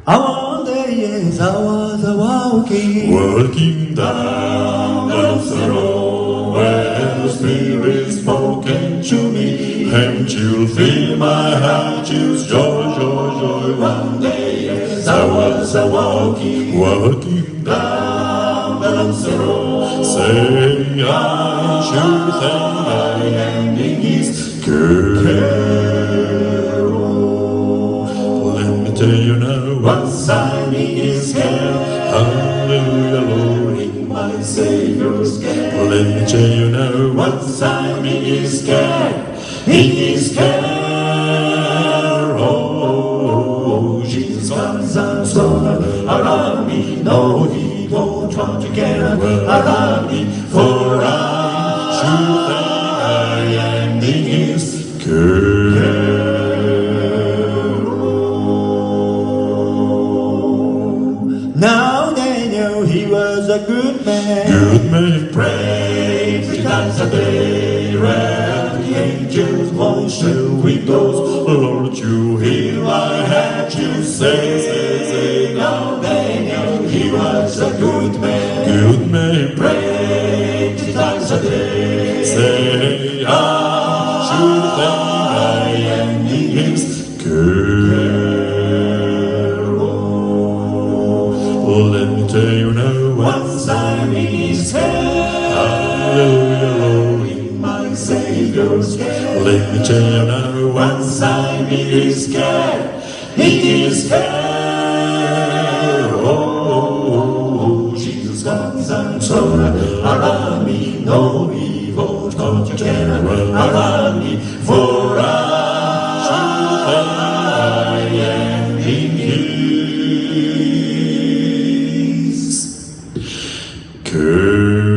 Our days, I was walking down the road where the Spirit spoken to me. And you'll fill my heart, choose joy, joy, joy. One day as I was walking down the road, saying I should think I am in His carol. Let me tell you now, once I'm in His care. Hallelujah, Lord, in my Savior's care. Let me tell you now, once I'm in His care. In His care, oh, Jesus comes and zona around me, no evil trying to get around me, for I should think I am in His care. Now they knew He was a good man. Good man, pray 3 times a day, and the angels voice till windows. Lord, you heal my heart, you say, now they knew He was a good man. Good man, pray 3 times a day, say I should think I am in His care. Oh, let me tell you now, once I'm in His care. Hallelujah, Lord, in my Savior's care. Let me tell you now, once I'm in His care. In His care, oh, Jesus comes and so around me, no evil comes to get around me, for I should think I am in His care.